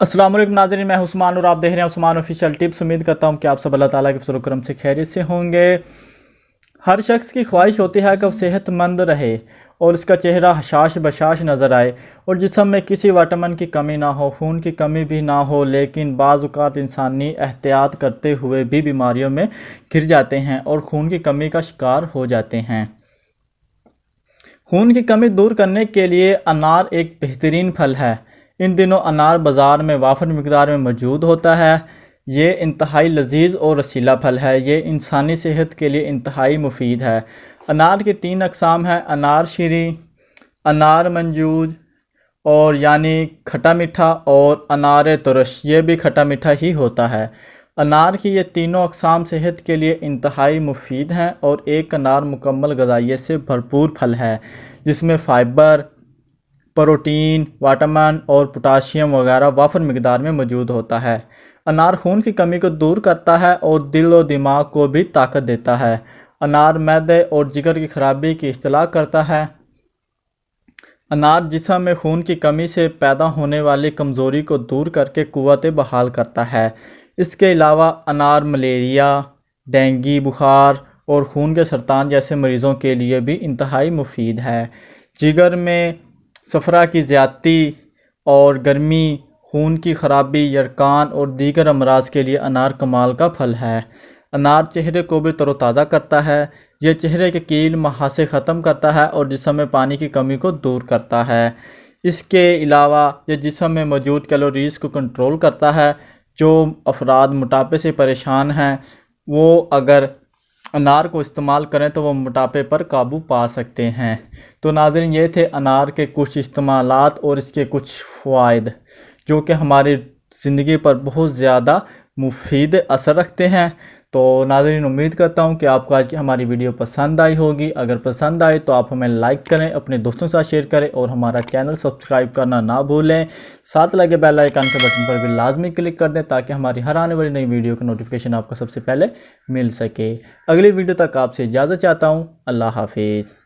अस्सलाम वालेकुम नाज़रीन, मैं उस्मान और आप देख रहे हैं उस्मान ऑफिशियल टिप्स। उम्मीद करता हूं कि आप सब अल्लाह ताला के फज़ल व करम से खैरियत से होंगे। हर शख्स की ख्वाहिश होती है कि वो सेहतमंद रहे और उसका चेहरा हशाश बशाश नज़र आए और जिस्म में किसी विटामिन की कमी ना हो, खून की कमी भी ना हो। लेकिन बाज़ औक़ात इंसानी एहतियात करते हुए भी बीमारियों में घिर जाते हैं और खून की कमी का शिकार हो जाते हैं। खून की कमी दूर करने के लिए अनार एक बेहतरीन फल है। इन दिनों अनार बाज़ार में वाफर मिकदार में मौजूद होता है। ये इंतहाई लजीज और रसीला फल है। ये इंसानी सेहत के लिए इंतहाई मुफीद है। अनार की 3 अक़साम हैं: अनार शीरी, अनार मंजूज और यानी खट्टा मीठा, और अनार तुरश, ये भी खट्टा मीठा ही होता है। अनार की ये तीनों अक़साम सेहत के लिए इंतहाई मुफीद हैं और एक अनार मुकम्मल ग़िज़ाइयत से भरपूर फल है जिसमें फ़ाइबर, प्रोटीन, विटामिन और पोटाशियम वगैरह वाफर मिकदार में मौजूद होता है। अनार खून की कमी को दूर करता है और दिल और दिमाग को भी ताकत देता है। अनार मैदे और जिगर की खराबी की इस्तिलाह करता है। अनार जिस्म में खून की कमी से पैदा होने वाली कमज़ोरी को दूर करके क़ुव्वत बहाल करता है। इसके अलावा अनार मलेरिया, डेंगू बुखार और खून के सरतान जैसे मरीज़ों के लिए भी इंतहाई मुफीद है। जिगर में सफ़रा की ज़्यादती और गर्मी, खून की खराबी, यरकान और दीगर अमराज के लिए अनार कमाल का फल है। अनार चेहरे को भी तरोताज़ा करता है। यह चेहरे के कील महासे ख़त्म करता है और जिस्म में पानी की कमी को दूर करता है। इसके अलावा यह जिस्म में मौजूद कैलोरीज़ को कंट्रोल करता है। जो अफराद मोटापे से परेशान हैं वो अगर अनार को इस्तेमाल करें तो वो मोटापे पर काबू पा सकते हैं। तो नाज़रीन, ये थे अनार के कुछ इस्तेमालात और इसके कुछ फ़वाइद जो कि हमारी ज़िंदगी पर बहुत ज़्यादा मुफीद असर रखते हैं। तो नाज़रीन, उम्मीद करता हूँ कि आपको आज की हमारी वीडियो पसंद आई होगी। अगर पसंद आए तो आप हमें लाइक करें, अपने दोस्तों के साथ शेयर करें और हमारा चैनल सब्सक्राइब करना ना भूलें। साथ लगे बेल आइकन के बटन पर भी लाजमी क्लिक कर दें ताकि हमारी हर आने वाली नई वीडियो की नोटिफिकेशन आपको सबसे पहले मिल सके। अगली वीडियो तक आपसे इजाज़त चाहता हूँ। अल्लाह हाफिज़।